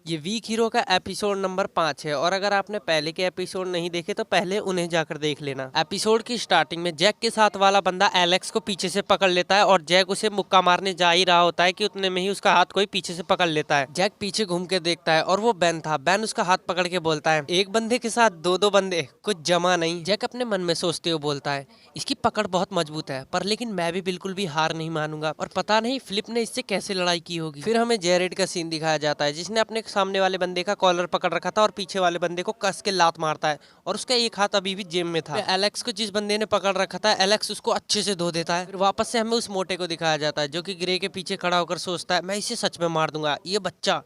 ये week hero का episode number 5 है और अगर आपने पहले के एपिसोड नहीं देखे तो पहले उन्हें जाकर देख लेना। एपिसोड की स्टार्टिंग में जैक के साथ वाला बंदा एलेक्स को पीछे से पकड़ लेता है और जैक उसे मुक्का मारने जा ही रहा होता है कि उतने में ही उसका हाथ कोई पीछे से पकड़ लेता है। जैक पीछे घूम के देखता है और वो बैन था। बैन उसका हाथ पकड़ के बोलता है एक बंदे के साथ दो बंदे कुछ जमा नहीं। जैक अपने मन में सोचते हुए बोलता है इसकी पकड़ बहुत मजबूत है पर लेकिन मैं भी बिल्कुल भी हार नहीं मानूंगा और पता नहीं फिलिप ने इससे कैसे लड़ाई की होगी। फिर हमें जेरेड का सीन दिखाया जाता है जिसने अपने सामने वाले बंदे का कॉलर पकड़ रखा था और पीछे वाले बंदे को कस के लात मारता है और उसका एक हाथ अभी भी जेब में था। एलेक्स को जिस बंदे ने पकड़ रखा था एलेक्स उसको अच्छे से धो देता है। फिर वापस से हमें उस मोटे को दिखाया जाता है जो कि ग्रे के पीछे खड़ा होकर सोचता है मैं इसे सच में मार दूंगा ये बच्चा।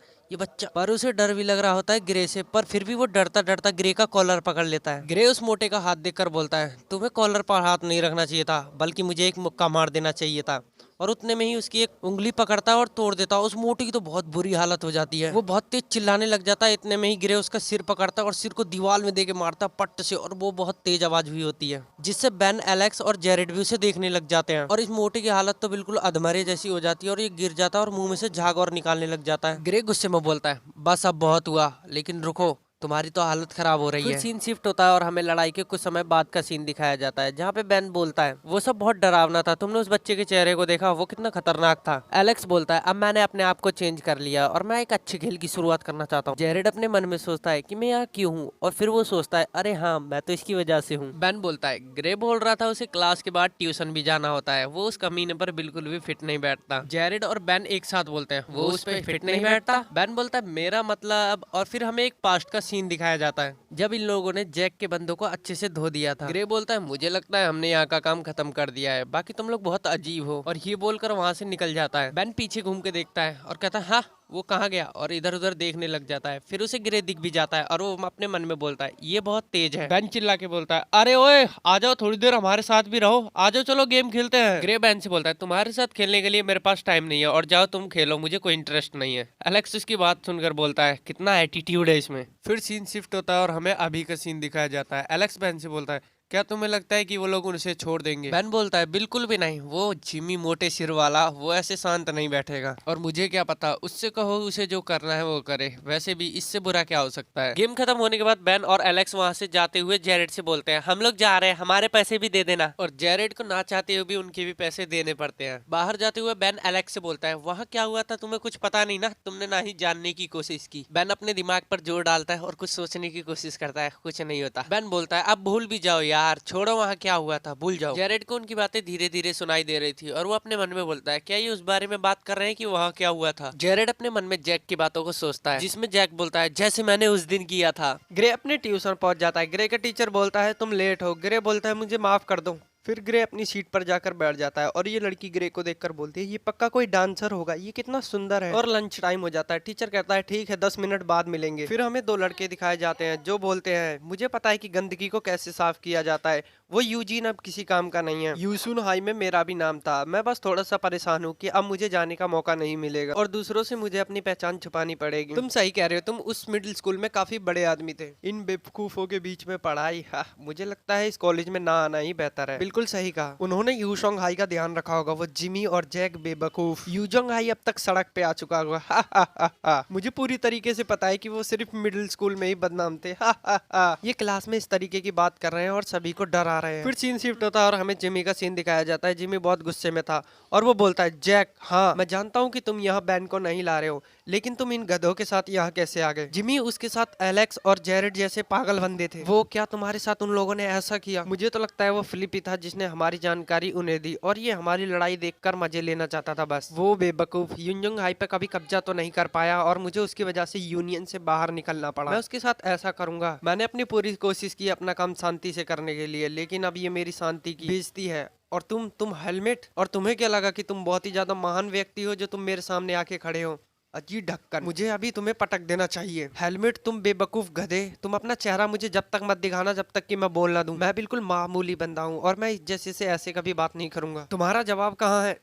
पर उसे डर भी लग रहा होता है ग्रे से, पर फिर भी वो डरता डरता ग्रे का कॉलर पकड़ लेता है। ग्रे उस मोटे का हाथ देखकर बोलता है तुम्हें कॉलर पर हाथ नहीं रखना चाहिए था बल्कि मुझे एक मुक्का मार देना चाहिए था। और उतने में ही उसकी एक उंगली पकड़ता है और तोड़ देता है। उस मोटे की तो बहुत बुरी हालत हो जाती है, वो बहुत तेज चिल्लाने लग जाता है। इतने में ही ग्रे उसका सिर पकड़ता है और सिर को दीवार में देके मारता है पट्ट से और वो बहुत तेज आवाज हुई होती है जिससे बेन, एलेक्स और जेरेड भी उसे देखने लग जाते हैं। और इस मोटे की हालत तो बिल्कुल अधमरे जैसी हो जाती है और ये गिर जाता है और मुंह में से झाग और निकालने लग जाता है। ग्रे गुस्से में बोलता है बस अब बहुत हुआ, लेकिन रुको तुम्हारी तो हालत खराब हो रही है। सीन शिफ्ट होता है और हमें लड़ाई के कुछ समय बाद का सीन दिखाया जाता है जहाँ पे बेन बोलता है वो सब बहुत डरावना था, तुमने उस बच्चे के चेहरे को देखा वो कितना खतरनाक था। एलेक्स बोलता है अब मैंने अपने आप को चेंज कर लिया और मैं एक अच्छे खेल की शुरुआत करना चाहता हूँ। जेरेड अपने मन में सोचता है कि मैं यहाँ क्यों हूँ और फिर वो सोचता है अरे हाँ मैं तो इसकी वजह से हूँ। बेन बोलता है ग्रे बोल रहा था उसे क्लास के बाद ट्यूशन भी जाना होता है, वो उस कमीने पर बिल्कुल भी फिट नहीं बैठता। जेरेड और बेन एक साथ बोलते हैं वो उस पर फिट नहीं बैठता। बेन बोलता है मेरा मतलब, और फिर हमें एक पास्ट का सीन दिखाया जाता है जब इन लोगों ने जैक के बंदों को अच्छे से धो दिया था। ग्रे बोलता है मुझे लगता है हमने यहाँ का काम खत्म कर दिया है, बाकी तुम लोग बहुत अजीब हो, और ये बोलकर वहाँ से निकल जाता है। बेन पीछे घूम के देखता है और कहता है हाँ वो कहाँ गया, और इधर उधर देखने लग जाता है। फिर उसे ग्रे दिख भी जाता है और वो अपने मन में बोलता है ये बहुत तेज है। बेन चिल्ला के बोलता है अरे ओए आ जाओ थोड़ी देर हमारे साथ भी रहो, आ जाओ चलो गेम खेलते हैं। ग्रे बेन से बोलता है तुम्हारे साथ खेलने के लिए मेरे पास टाइम नहीं है और जाओ तुम खेलो, मुझे कोई इंटरेस्ट नहीं है। एलेक्स उसकी बात सुनकर बोलता है कितना एटीट्यूड है इसमें। फिर सीन शिफ्ट होता है और हमें अभी का सीन दिखाया जाता है। एलेक्स बेन से बोलता है क्या तुम्हें लगता है कि वो लोग उनसे छोड़ देंगे? बेन बोलता है बिल्कुल भी नहीं, वो जिमी मोटे सिर वाला वो ऐसे शांत नहीं बैठेगा, और मुझे क्या पता, उससे कहो उसे जो करना है वो करे, वैसे भी इससे बुरा क्या हो सकता है। गेम खत्म होने के बाद बेन और एलेक्स वहाँ से जाते हुए जेरेड से बोलते हैं हम लोग जा रहे हैं, हमारे पैसे भी दे देना। और जेरेड को ना चाहते हुए भी उनके भी पैसे देने पड़ते हैं। बाहर जाते हुए बेन एलेक्स से बोलता है वहाँ क्या हुआ था तुम्हें कुछ पता नहीं ना, तुमने ना ही जानने की कोशिश की। बेन अपने दिमाग पर जोर डालता है और कुछ सोचने की कोशिश करता है, कुछ नहीं होता। बेन बोलता है अब भूल भी जाओ यार, छोड़ो वहाँ क्या हुआ था, भूल जाओ। जेरेड को उनकी बातें धीरे धीरे सुनाई दे रही थी और वो अपने मन में बोलता है क्या ये उस बारे में बात कर रहे हैं कि वहाँ क्या हुआ था। जेरेड अपने मन में जैक की बातों को सोचता है जिसमें जैक बोलता है जैसे मैंने उस दिन किया था। ग्रे अपने ट्यूशन पहुंच जाता है। ग्रे का टीचर बोलता है तुम लेट हो। ग्रे बोलता है मुझे माफ कर दो। फिर ग्रे अपनी सीट पर जाकर बैठ जाता है और ये लड़की ग्रे को देखकर बोलती है ये पक्का कोई डांसर होगा, ये कितना सुंदर है। और लंच टाइम हो जाता है। टीचर कहता है ठीक है 10 मिनट बाद मिलेंगे। फिर हमें दो लड़के दिखाए जाते हैं जो बोलते हैं मुझे पता है कि गंदगी को कैसे साफ किया जाता है, वो यूजीन अब किसी काम का नहीं है। यूसुन हाई में मेरा भी नाम था, मैं बस थोड़ा सा परेशान हूँ कि अब मुझे जाने का मौका नहीं मिलेगा और दूसरों से मुझे अपनी पहचान छुपानी पड़ेगी। तुम सही कह रहे हो, तुम उस मिडिल स्कूल में काफी बड़े आदमी थे, इन बेवकूफों के बीच में पढ़ाई, मुझे लगता है इस कॉलेज में ना आना ही बेहतर है। बिल्कुल सही कहा, उन्होंने यूशोंग हाई का ध्यान रखा होगा, वो जिमी और जैक बेवकूफ। यूजोंग हाई अब तक सड़क पे आ चुका होगा। मुझे पूरी तरीके से पता है कि वो सिर्फ मिडिल स्कूल में ही बदनाम थे। ये क्लास में इस तरीके की बात कर रहे हैं और सभी को डरा रहे हैं। फिर सीन शिफ्ट होता है और हमें जिमी का सीन दिखाया जाता है। जिमी बहुत गुस्से में था और वो बोलता है जैक हाँ मैं जानता हूँ कि तुम यहाँ बैन को नहीं ला रहे हो, लेकिन तुम इन गधों के साथ यहाँ कैसे आ गए? जिमी उसके साथ एलेक्स और जेरेड जैसे पागल बंदे थे, वो क्या तुम्हारे साथ उन लोगों ने ऐसा किया? मुझे तो लगता है वो फिलिप ही था जिसने हमारी जानकारी उन्हें दी और ये हमारी लड़ाई देखकर मजे लेना चाहता था बस। वो बेवकूफ यूनजोंग हाई पे कभी कब्जा तो नहीं कर पाया और मुझे उसकी वजह से यूनियन से बाहर निकलना पड़ा। मैं उसके साथ ऐसा करूंगा। मैंने अपनी पूरी कोशिश की अपना काम शांति से करने के लिए, लेकिन अब ये मेरी शांति की बेइज्जती है। और तुम हेलमेट, और तुम्हें क्या लगा कि तुम बहुत ही ज्यादा महान व्यक्ति हो जो तुम मेरे सामने आके खड़े हो? अजीब ढक्कन, मुझे अभी तुम्हें पटक देना चाहिए। हेलमेट तुम बेवकूफ गधे, तुम अपना चेहरा मुझे जब तक मत दिखाना जब तक कि मैं बोल ना दूं। मैं बिल्कुल मामूली बंदा हूँ और मैं जैसे से ऐसे कभी बात नहीं करूंगा। तुम्हारा जवाब कहाँ है?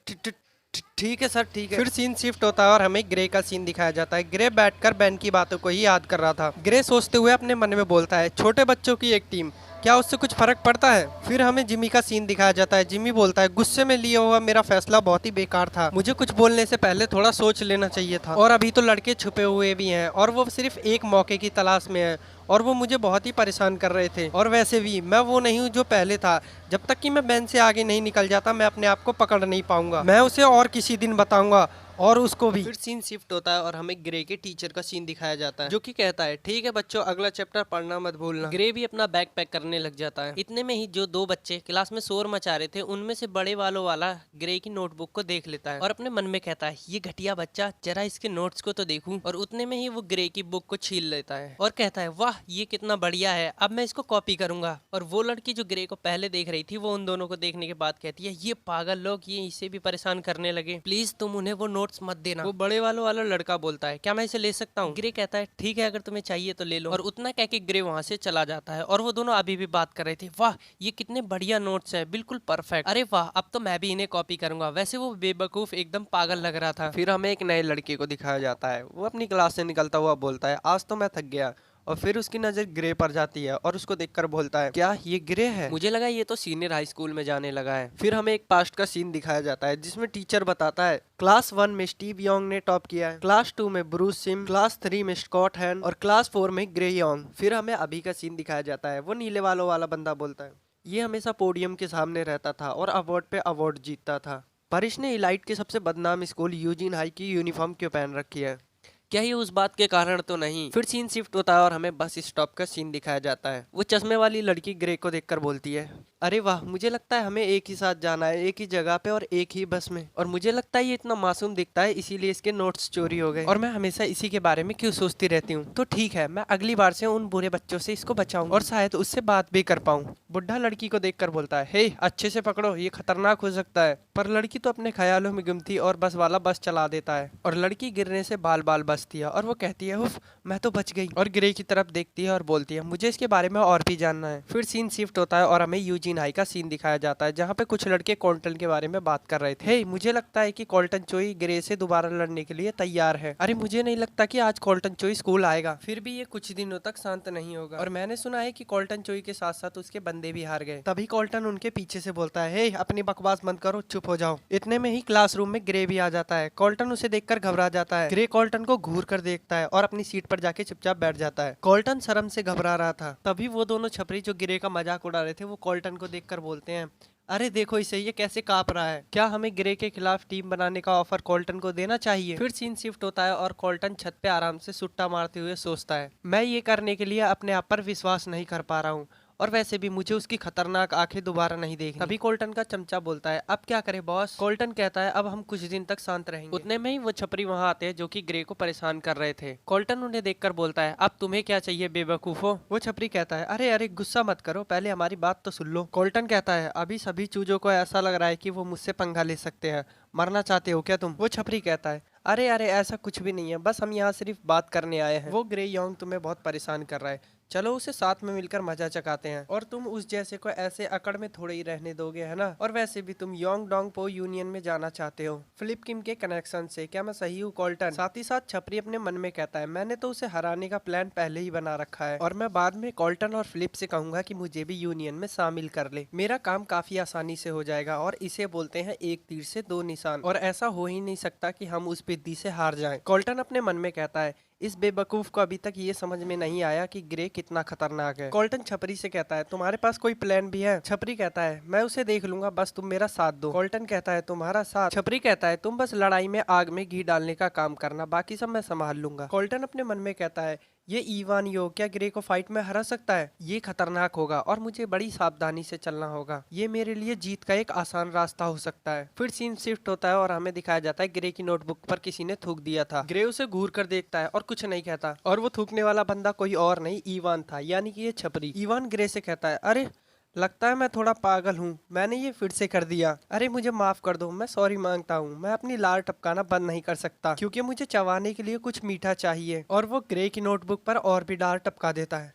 ठीक है सर ठीक है। फिर सीन शिफ्ट होता है और हमें ग्रे का सीन दिखाया जाता है। ग्रे बैठकर बेन की बातों को ही याद कर रहा था। ग्रे सोचते हुए अपने मन में बोलता है छोटे बच्चों की एक टीम, क्या उससे कुछ फर्क पड़ता है? फिर हमें जिमी का सीन दिखाया जाता है। जिमी बोलता है, गुस्से में लिया हुआ मेरा फैसला बहुत ही बेकार था, मुझे कुछ बोलने से पहले थोड़ा सोच लेना चाहिए था, और अभी तो लड़के छुपे हुए भी हैं और वो सिर्फ एक मौके की तलाश में है, और वो मुझे बहुत ही परेशान कर रहे थे। और वैसे भी मैं वो नहीं हूँ जो पहले था, जब तक कि मैं बेन से आगे नहीं निकल जाता मैं अपने आप को पकड़ नहीं पाऊंगा, मैं उसे और किसी दिन बताऊंगा, और उसको भी। फिर सीन शिफ्ट होता है और हमें ग्रे के टीचर का सीन दिखाया जाता है, जो कि कहता है, ठीक है बच्चों, अगला चैप्टर पढ़ना मत भूलना। ग्रे भी अपना बैग पैक करने लग जाता है। इतने में ही जो दो बच्चे क्लास में शोर मचा रहे थे, उनमें से बड़े वालों वाला ग्रे की नोटबुक को देख लेता है और अपने मन में कहता है, ये घटिया बच्चा, जरा इसके नोट्स को तो देखूं। और उतने में ही वो ग्रे की बुक को छीन लेता है और कहता है, वाह ये कितना बढ़िया है, अब मैं इसको कॉपी करूंगा। और वो लड़की जो ग्रे को पहले देख रही थी, वो उन दोनों को देखने के बाद कहती है, ये पागल लोग, ये इसे भी परेशान करने लगे, प्लीज तुम उन्हें वो नोट्स मत देना। वो बड़े वालों वाला लड़का बोलता है, क्या मैं इसे ले सकता हूँ? ग्रे कहता है, ठीक है, अगर तुम्हें चाहिए तो ले लो। और उतना कह के ग्रे वहां से चला जाता है। और वो दोनों अभी भी बात कर रहे थे, वाह ये कितने बढ़िया नोट्स हैं, बिल्कुल परफेक्ट, अरे वाह अब तो मैं भी इन्हें कॉपी करूंगा। वैसे वो बेवकूफ एकदम पागल लग रहा था। फिर हमें एक नए लड़के को दिखाया जाता है, वो अपनी क्लास से निकलता हुआ बोलता है, आज तो मैं थक गया। और फिर उसकी नजर ग्रे पर जाती है और उसको देखकर बोलता है, क्या ये ग्रे है? मुझे लगा ये तो सीनियर हाई स्कूल में जाने लगा है। फिर हमें एक पास्ट का सीन दिखाया जाता है, जिसमें टीचर बताता है, क्लास 1 में स्टीव योंग ने टॉप किया है, क्लास 2 में ब्रूस सिम, क्लास 3 में स्कॉट हैन और क्लास 4 में ग्रे योंग। फिर हमें अभी का सीन दिखाया जाता है, वो नीले वालों वाला बंदा बोलता है, ये हमेशा पोडियम के सामने रहता था और अवार्ड पे अवार्ड जीतता था, पर इसने इलाइट के सबसे बदनाम स्कूल यूजीन हाई की यूनिफॉर्म क्यों पहन रखी है? क्या ये उस बात के कारण तो नहीं? फिर सीन शिफ्ट होता है और हमें बस स्टॉप का सीन दिखाया जाता है। वो चश्मे वाली लड़की ग्रे को देखकर बोलती है, अरे वाह, मुझे लगता है हमें एक ही साथ जाना है, एक ही जगह पे और एक ही बस में, और मुझे लगता है ये इतना मासूम दिखता है, इसीलिए इसके नोट्स चोरी हो गए, और मैं हमेशा इसी के बारे में क्यों सोचती रहती हूँ। तो ठीक है, मैं अगली बार से उन बुरे बच्चों से इसको बचाऊं और शायद उससे बात भी कर पाऊं। बुढ़ा लड़की को देखकर बोलता है, हे अच्छे से पकड़ो, ये खतरनाक हो सकता है। पर लड़की तो अपने ख्यालों में गुम थी और बस वाला बस चला देता है, और लड़की गिरने से बाल बाल बचती है और वो कहती है, उफ मैं तो बच गई। और ग्रे की तरफ देखती है और बोलती है, मुझे इसके बारे में और भी जानना है। फिर सीन शिफ्ट होता है और हमें यूजीन हाई का सीन दिखाया जाता है, जहाँ पे कुछ लड़के कॉल्टन के बारे में बात कर रहे थे। हे मुझे लगता है कि कॉल्टन चोई ग्रे से दोबारा लड़ने के लिए तैयार है। अरे मुझे नहीं लगता कि आज कॉल्टन चोई स्कूल आएगा, फिर भी ये कुछ दिनों तक शांत नहीं होगा। और मैंने सुना है कि कॉल्टन चोई के साथ साथ उसके बंदे भी हार गए। तभी कॉल्टन उनके पीछे से बोलता है, हे अपनी बकवास बंद करो, चुप हो जाओ। इतने में ही क्लासरूम में ग्रे भी आ जाता है। कॉल्टन उसे देखकर घबरा जाता है। ग्रे कॉल्टन को घूर कर देखता है और अपनी सीट पर जाके चुपचाप बैठ जाता है। कॉल्टन शर्म से घबरा रहा था। तभी वो दोनों छपरी जो ग्रे का मजाक उड़ा रहे थे, वो कॉल्टन को देखकर बोलते हैं, अरे देखो इसे, ये कैसे कांप रहा है, क्या हमें ग्रे के खिलाफ टीम बनाने का ऑफर कॉल्टन को देना चाहिए? फिर सीन शिफ्ट होता है और कॉल्टन छत पे आराम से सुट्टा मारते हुए सोचता है, मैं ये करने के लिए अपने आप पर विश्वास नहीं कर पा रहा हूँ, और वैसे भी मुझे उसकी खतरनाक आंखें दोबारा नहीं देखनी। तभी कॉल्टन का चमचा बोलता है, अब क्या करे बॉस? कॉल्टन कहता है, अब हम कुछ दिन तक शांत रहेंगे। उतने में ही वो छपरी वहां आते हैं जो कि ग्रे को परेशान कर रहे थे। कॉल्टन उन्हें देखकर बोलता है, अब तुम्हें क्या चाहिए बेवकूफो? वो छपरी कहता है, अरे अरे गुस्सा मत करो, पहले हमारी बात तो सुन लो। कॉल्टन कहता है, अभी सभी चूजों को ऐसा लग रहा है कि वो मुझसे पंगा ले सकते हैं, मरना चाहते हो क्या तुम? वो छपरी कहता है, अरे अरे ऐसा कुछ भी नहीं है, बस हम यहाँ सिर्फ बात करने आए हैं। वो ग्रे योंग तुम्हें बहुत परेशान कर रहा है, चलो उसे साथ में मिलकर मजा चकाते हैं, और तुम उस जैसे को ऐसे अकड़ में थोड़े ही रहने दोगे, है ना? और वैसे भी तुम योंग डोंग पो यूनियन में जाना चाहते हो फिलिप किम के कनेक्शन से, क्या मैं सही हूँ कॉल्टन? साथ ही साथ छपरी अपने मन में कहता है, मैंने तो उसे हराने का प्लान पहले ही बना रखा है, और मैं बाद में कॉल्टन और फिलिप से कहूंगा कि मुझे भी यूनियन में शामिल कर ले, मेरा काम काफी आसानी से हो जाएगा। और इसे बोलते हैं एक तीर से दो निशान, और ऐसा हो ही नहीं सकता कि हम उस बिद्दी से हार जाएं। कॉल्टन अपने मन में कहता है, इस बेवकूफ को अभी तक ये समझ में नहीं आया कि ग्रे कितना खतरनाक है। कॉल्टन छपरी से कहता है, तुम्हारे पास कोई प्लान भी है? छपरी कहता है, मैं उसे देख लूंगा, बस तुम मेरा साथ दो। कॉल्टन कहता है, तुम्हारा साथ? छपरी कहता है, तुम बस लड़ाई में आग में घी डालने का काम करना, बाकी सब मैं संभाल लूंगा। कॉल्टन अपने मन में कहता है, ये इवान यो क्या ग्रे को फाइट में हरा सकता है? ये खतरनाक होगा और मुझे बड़ी सावधानी से चलना होगा, ये मेरे लिए जीत का एक आसान रास्ता हो सकता है। फिर सीन शिफ्ट होता है और हमें दिखाया जाता है ग्रे की नोटबुक पर किसी ने थूक दिया था। ग्रे उसे घूर कर देखता है और कुछ नहीं कहता, और वो थूकने वाला बंदा कोई और नहीं इवान था, यानी कि ये छपरी। इवान ग्रे से कहता है, अरे लगता है मैं थोड़ा पागल हूँ, मैंने ये फिर से कर दिया, अरे मुझे माफ कर दो, मैं सॉरी मांगता हूँ, मैं अपनी लार टपकाना बंद नहीं कर सकता क्योंकि मुझे चबाने के लिए कुछ मीठा चाहिए। और वो ग्रे की नोटबुक पर और भी डार टपका देता है।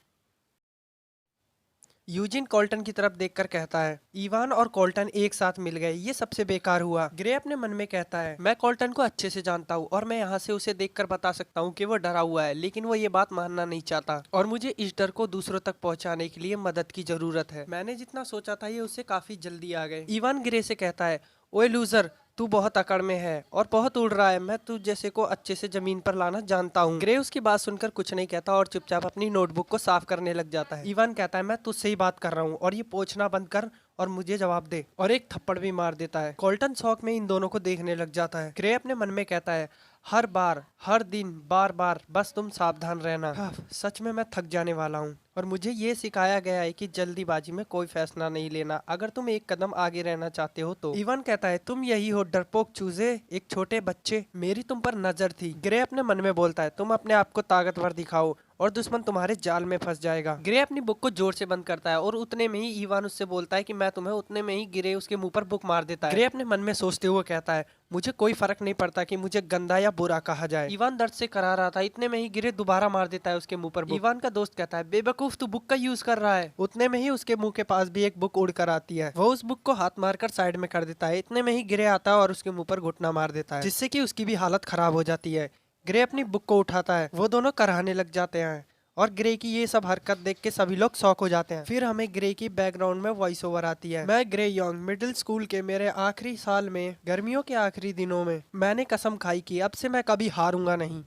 यूजिन कोल्टन की तरफ देखकर कहता है, इवान और कोल्टन एक साथ मिल गए, ये सबसे बेकार हुआ। ग्रे अपने मन में कहता है, मैं कोल्टन को अच्छे से जानता हूँ और मैं यहाँ से उसे देखकर बता सकता हूँ कि वो डरा हुआ है, लेकिन वो ये बात मानना नहीं चाहता और मुझे इस डर को दूसरों तक पहुँचाने के लिए मदद की जरूरत है। मैंने जितना सोचा था ये उससे काफी जल्दी आ गए। इवान ग्रे से कहता है, ओए लूजर, तू बहुत अकड़ में है और बहुत उड़ रहा है, मैं तू जैसे को अच्छे से जमीन पर लाना जानता हूँ। ग्रे उसकी बात सुनकर कुछ नहीं कहता और चुपचाप अपनी नोटबुक को साफ करने लग जाता है। इवान कहता है, मैं तुझसे ही बात कर रहा हूँ और ये पोंछना बंद कर और मुझे जवाब दे, और एक थप्पड़ भी मार देता है। कोल्टन शौक में इन दोनों को देखने लग जाता है। ग्रे अपने मन में कहता है, हर बार, हर दिन, बार बार, बस तुम सावधान रहना। सच में मैं थक जाने वाला हूँ और मुझे ये सिखाया गया है कि जल्दीबाजी में कोई फैसला नहीं लेना अगर तुम एक कदम आगे रहना चाहते हो तो। इवान कहता है, तुम यही हो डरपोक चूजे, एक छोटे बच्चे, मेरी तुम पर नजर थी। ग्रे अपने मन में बोलता है, तुम अपने आप को ताकतवर दिखाओ और दुश्मन तुम्हारे जाल में फंस जाएगा। ग्रे अपनी बुक को जोर से बंद करता है और उतने में ही इवान उससे बोलता है कि मैं तुम्हें, उतने में ही ग्रे उसके मुंह पर बुक मार देता है। ग्रे अपने मन में सोचते हुए कहता है, मुझे कोई फर्क नहीं पड़ता कि मुझे गंदा या बुरा कहा जाए। इवान दर्द से करा रहा था, इतने में ही ग्रे दोबारा मार देता है उसके मुंह पर बुक। इवान का दोस्त कहता है, बेवकूफ, तू बुक का यूज कर रहा है। उतने में ही उसके मुंह के पास भी एक बुक उड़ कर आती है। वो उस बुक को हाथ मारकर साइड में कर देता है। इतने में ही ग्रे आता है और उसके मुंह पर घुटना मार देता है, जिससे कि उसकी भी हालत खराब हो जाती है। ग्रे अपनी बुक को उठाता है, वो दोनों कराहने लग जाते हैं और ग्रे की ये सब हरकत देख के सभी लोग शॉक हो जाते हैं। फिर हमें ग्रे की बैकग्राउंड में वॉइस ओवर आती है। मैं ग्रे यंग मिडिल स्कूल के मेरे आखिरी साल में, गर्मियों के आखिरी दिनों में, मैंने कसम खाई कि अब से मैं कभी हारूंगा नहीं।